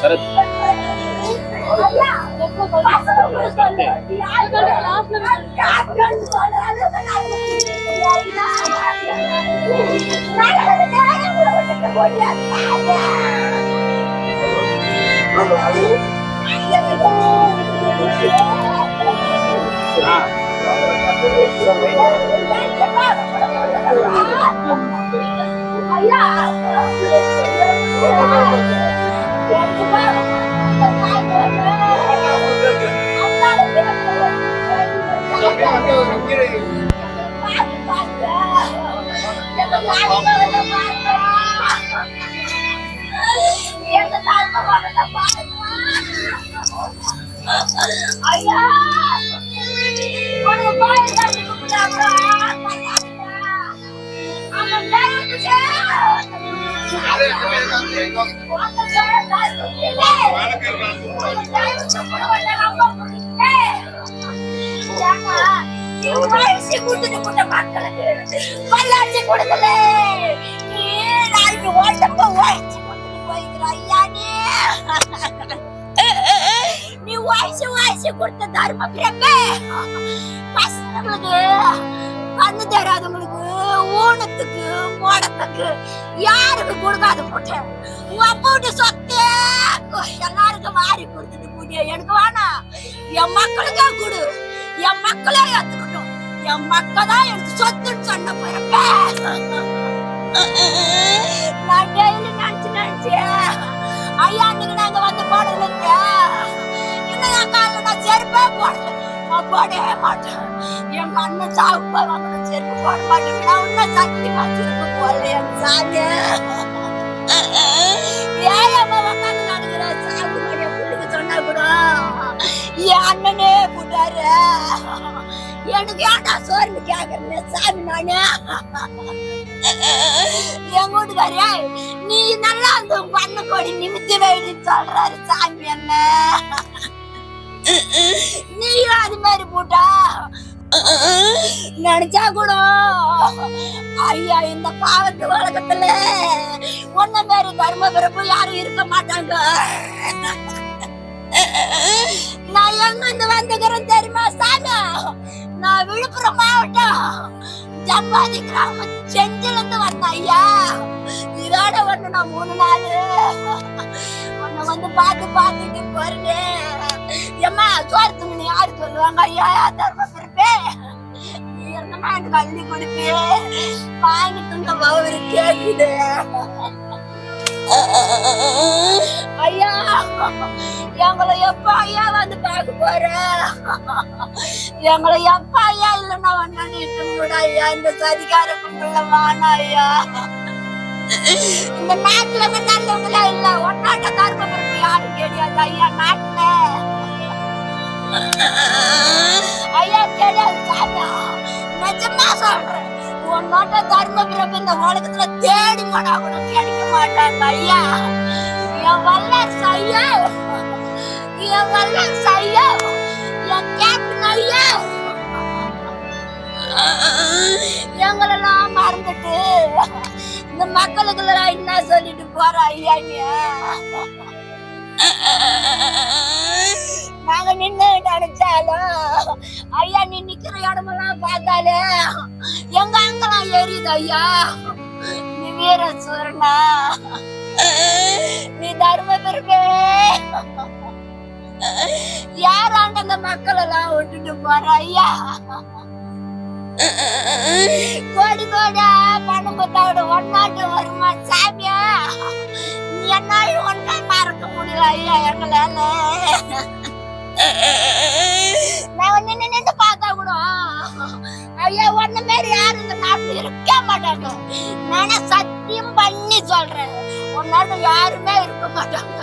சரத் நீ வாய்ஸ் கொடுத்த தர்ம பிறப்பே பசங்களுக்கு கண்ணு தெரியாதவங்களுக்கு ஊனத்துக்கு மோடத்துக்கு யாருக்கு கொடுக்காத போட்டேன் உங்க அப்பாவுடைய சொத்து எல்லாருக்கும் வாரி கொடுத்துட்டு போட்டிய எனக்கு வேணாம் என் மக்களுக்கே கொடு என் மக்களே ஏத்துக்கட்டும் என் மக்கதான் எனக்கு சொத்துன்னு சொன்ன பிறப்பே நான் டெய்லி நினைச்சு ஐயா அன்னைக்கு நாங்க வந்து போடல இன்னும் என் காலில் நான் செருப்பே போடல நான் போடவே மாட்டேன் என் கண்ணு சாவு நான் செருப்பு போட மாட்டேன் நான் இன்னும் சத்தியமா செருப்பு போடல என் சாமி ஏன் அம்மா உட்காந்து நடக்கிற சாவு மாடிய புள்ளிக்கு சொன்னா கூட என் அண்ணனே கூட்டாரு எனக்கு ஏன்டா சோறுன்னு கேக்குறேன் சாமி நானு என் வீட்டுக்காரே நீ நல்லா அந்த பண்ண கொடி நிமித்தி வைன்னு சொல்றாரு சாமி என்ன நீயும் அது மாதிரி போட்டா நினைச்சா கூட ஐயா இந்த பாவத்து உலகத்துல ஒன்ன மாதிரி தர்ம பிறப்பு யாரும் இருக்க மாட்டாங்க நான் எங்க இருந்து வந்துக்கிறேன் தெரியுமா சாமி நான் விழுப்புரம் மாவட்டம் ஜம்பாதி கிராமம் செஞ்சில இருந்து வந்தேன் ஐயா இதோட ஒண்ணு நான் 3 நாள் உன்னை வந்து பார்த்துட்டு பாருங்க ஏம்மா சோறு நீ யாரு சொல்லுவாங்க ஐயா தர்ம பிறப்பே நீ என்னமா எனக்கு அள்ளி கொடுப்பே வாங்கிட்டு இருந்த பவுரு கேக்குது ஐயா எங்களை எப்ப ஐயா வந்து பார்க்க போற எங்களை எப்ப ஐயா இல்லைன்னா ஒன்னு கூட ஐயா இந்த சதிகார கும்பல வானா ஐயா இந்த நாட்டுல நல்லவங்களா இல்ல ஒன்னாட்ட தர்ம பிறப்பு யாரும் கிடையாது ஐயா நாட்டுல ஐயா கிடையாது சாமி நிஜமா சொல்றேன் உன்னோட்ட தர்ம பிறப்பு இந்த உலகத்துல தேடி போனா கூட கிடைக்க மாட்டாங்க ஐயா என் வல்லரசு ஐயா என் வல்லரசு ஐயா என் கேப்டன் ஐயா எங்களெல்லாம் மறந்துட்டு இந்த மக்களுக்கு என்ன சொல்லிட்டு போற ஐயா நாங்க நின்று நினைச்சாலும் ஐயா நீ நிக்கிற இடமெல்லாம் பார்த்தாலே எங்க அங்கெல்லாம் எரியுது ஐயா நீ வீர சூரனா நீ தர்ம பிறப்பே யாராண்ட அந்த மக்கள் எல்லாம் விட்டுட்டு போற ஐயா கோடி கோடா பணம் பத்தாவோட ஒன்னாட்டு வருமா சாமியா நீ என்னாலும் ஒன்னா மறக்க முடியல ஐயா எங்களால நான் நின்று பார்த்தா கூட ஐயா ஒன்ன மாரி யாரும் இந்த நாட்டுல இருக்க மாட்டாங்க. நானே சத்தியம் பண்ணி சொல்றேன், உன்னால யாருமே இருக்க மாட்டாங்க.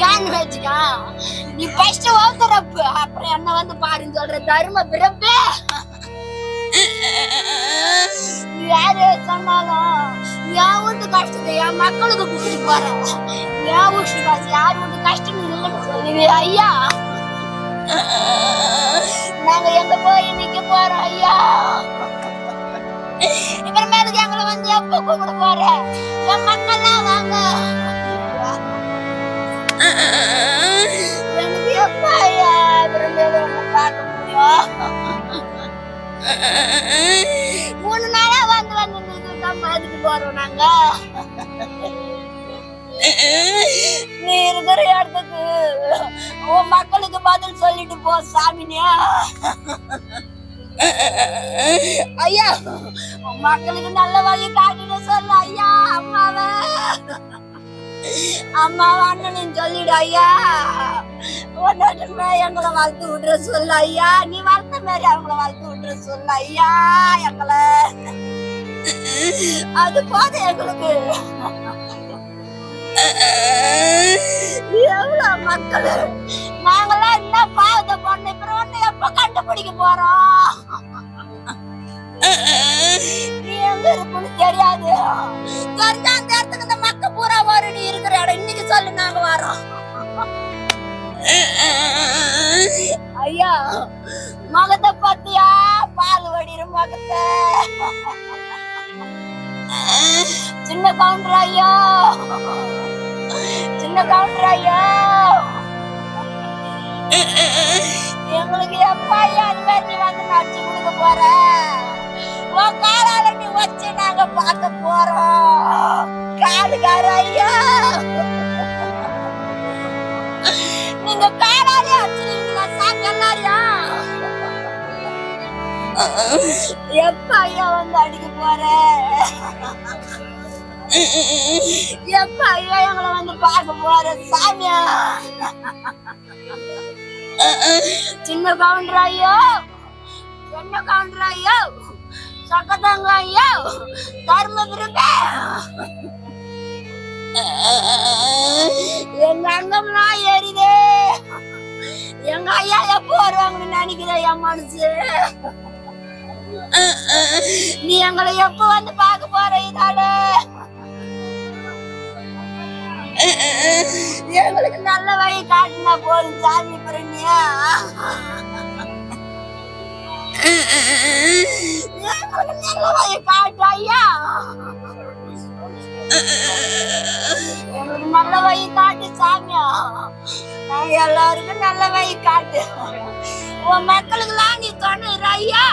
ஏன்னு வச்சுக்கா, நீ ஃபர்ஸ்ட் ஓதுறப்பு அப்புறம் என்ன வந்து பாருன்னு சொல்ற தர்ம பிறப்பு. யாரு சொன்னாலும் என் வீட்டு கஷ்டத்தை என் மக்களுக்கு கொடுத்துட்டு போறேன். என் வீட்டு காசு யார் வீட்டு கஷ்டம் இல்லைன்னு சொல்லுவே ஐயா. நாங்க எங்க போய் நிக்க போறோம் ஐயா? இவருமேலுக்கு எங்களை வந்து எப்ப கூப்பிட போற? என் மக்கள்லாம் வாங்க. எனக்கு எப்ப ஐயா இவருமேல பார்க்க முடியும்? 3 நாளா வந்து பாத்துட்டு போறோம் நாங்க. நீ இருக்கிற இடத்துக்கு உன் மக்களுக்கு பதில் சொல்லிட்டு போ சாமினியா. ஐயா உன் மக்களுக்கு நல்ல வழி காட்டிட்டு சொல்லு ஐயா. அம்மாவை அண்ணன் சொல்லிடு ஐயா. எங்களை வளர்த்து விடுற சொல்லு ஐயா. நீ வளர்த்த மாதிரி அவங்கள வளர்த்து விடுற சொல்லு ஐயா. எங்களை அது போது எங்களுக்கு. எவ்வளவு மக்கள் நாங்கெல்லாம் என்ன பாவத்தை பண்ண ஒண்ணு எப்ப கண்டுபிடிக்க போறோம்? நீ எங்க இருக்குன்னு தெரியாது. தெரிஞ்சா அந்த இடத்துக்கு இந்த மக்க பூரா வரும். நீ இருக்கிற இடம் இன்னைக்கு சொல்லு, நாங்க வரோம். ஐயா மகத்தை பத்தியா? பால் வடிற மகத்தை சின்ன கவுண்டர் ஐயா, சின்ன கவுண்டர் ஐயா. எங்களுக்கு எப்ப ஐயா அந்த மாதிரி வந்து நடிச்சு கொடுக்க போற? உன் காலால நீ வச்சு நாங்க பார்க்க போறோம். காலுக்கார ஐயா, நீங்க காலாலே அடிச்சிருவீங்களா சாமி எல்லாரையா? எப்ப ஐயா வந்து அடிக்க போற? எப்ப ஐயா எங்களை வந்து பார்க்க போற சாமியா? சின்ன கவுண்டர் ஐயோ, சின்ன கவுண்டர் ஐயோ, சக்கத்தங்க ஐயோ, தர்ம விரும்ப எங்க அங்கம்லாம் ஏறிதே. எங்க ஐயா எப்ப வருவாங்கன்னு நினைக்கிறேன் என் மனசு. நீ எங்களை எப்ப வந்து பார்க்க போற? இதால எங்களுக்கு நல்ல வழி காட்டினா போதும் சாமி. பிறனியா எங்களுக்கு நல்ல வழி காட்டு ஐயா. எங்களுக்கு நல்ல வழி காட்டு சாமியா. நாங்க எல்லாருக்கும் நல்ல வழி காட்டு. உன் மக்களுக்குலாம் நீ தொண்ணுற ஐயா.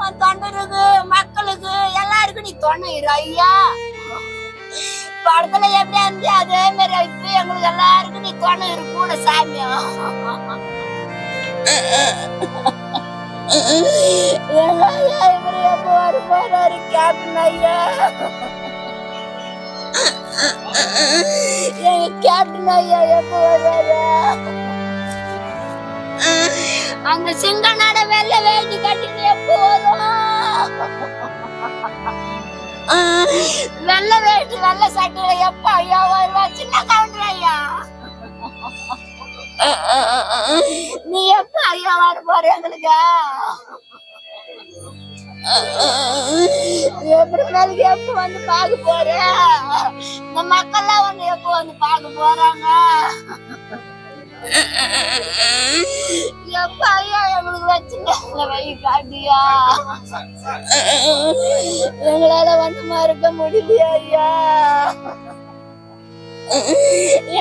உன் தொண்டருக்கு மக்களுக்கு எல்லாருக்கும் நீ தொண்ணுற ஐயா. படத்துல எப்படி இருந்து அதே மாதிரி இப்ப எங்களுக்கு எல்லாருக்கும் நீ தொண்ணுற கூட சாமியா. எங்க ஐயா இவரு எப்ப வர போறாரு? கேப்டன் ஐயா, எங்க கேப்டன் ஐயா எப்ப வர்றாரு? அந்த சிங்கனோட வெள்ளை வேட்டி கட்டிட்டு எப்போ வரும்? வெள்ளை வேட்டி வெள்ளை சட்டையில எப்ப ஐயா வருவா? சின்ன கவுண்டர் ஐயா, நீ எப்ப ஐயா வர போற? எங்களுக்கு எப்படி நாளைக்கு எப்ப வந்து பார்க்க போற? இந்த மக்கள்லாம் வந்து எப்ப வந்து பார்க்க போறாங்க? எப்ப ஐயா எங்களுக்கு வச்சுங்க வழி காட்டியா? எங்களால வந்து மறக்க முடியலையா ஐயா?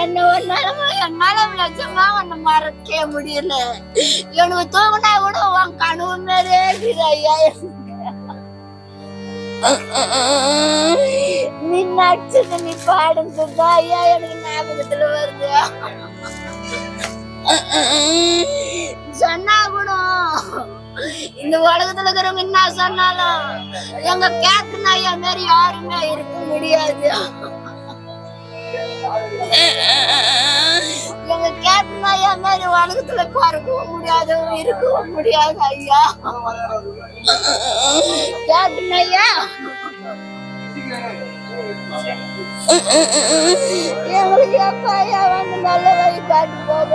என்ன ஒரு நிலமா என்னால லட்சமா ஒண்ணு மறக்க முடியல. எனக்கு தூங்கினா கூட உன் கனவு மேலே இருக்குது ஐயா. நீ நடிச்சது நீ பாடுறது ஐயா எனக்கு ஞாபகத்துல வருது. சொன்னா கூட இந்த உலகத்துல இருக்கிறவங்க என்ன சொன்னாலும் எங்க கேப்டன் ஐயா மாதிரி யாருமே இருக்க முடியாது. எங்க கேப்டன் ஐயா மாதிரி உலகத்துல பார்க்கவும் முடியாது, இருக்கவும் முடியாது ஐயா. கேப்டன் ஐயா எங்களுக்கு எப்ப ஐயா வந்து நல்ல வழி காட்டு போக.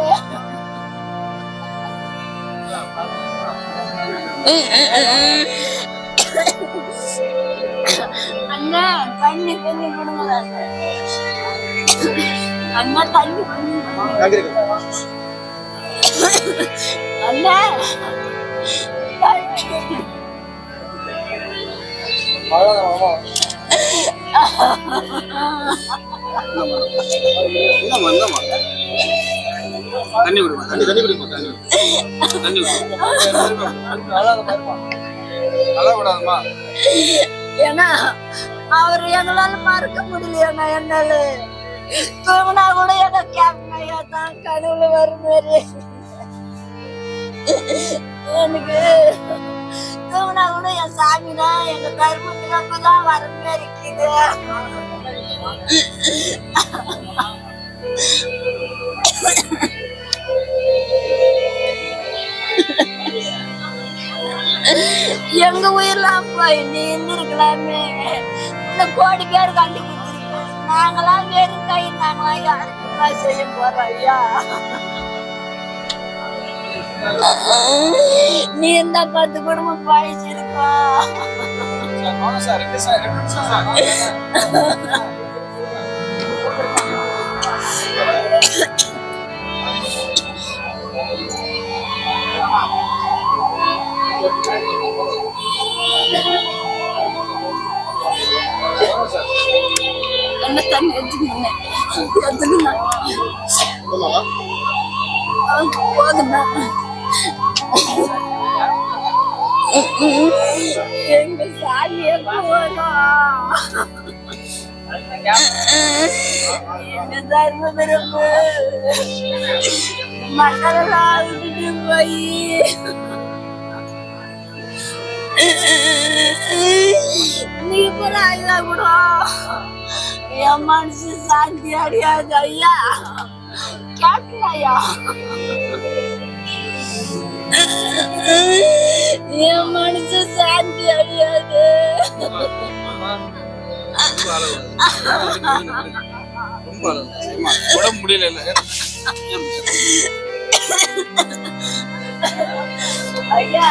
அண்ணா தண்ணி கொஞ்சம் கொடுங்க. அண்ணா தண்ணி அண்ணா தண்ணி விடுமா தண்ணி தண்ணி விடுமா தண்ணி தண்ணி நல்லா விடாதுமா. ஏன்னா அவர் எங்களால மறக்க முடியலையா என்னால தூங்கினா கூட ஏதோ கேட்கணையா தான் கனவுல வருமாரு எனக்கு தூங்கினா கூட என் சாமி தான் எங்க கருமத்துக்கு அப்பதான் வரமே இருக்குது. எங்க உயிரெல்லாம் போய் நீ இருந்திருக்கலாமே. இந்த கோடி பேர் கண்டு கொடுத்துருக்கு. நாங்களாம் வெறும் கை நாங்களாம் யாருக்குமா செய்ய போறோம் ஐயா. நீ இருந்தா 10 குடும்பம் பாய்ச்சிருக்கா. என்ன தண்ணி எடுத்துக்கணும் போதுமா? எங்க சாமிய போறோம். எங்க தர்ம பிறப்பு மக்களெல்லாம் விட்டுட்டு போய் நீ போற ஐயா கூட என் மனசு சாந்தி அடையாது ஐயா. கேட்கலையா என் மனசு சாந்தி அடையாது. உடம்பு முடியல ஐயா.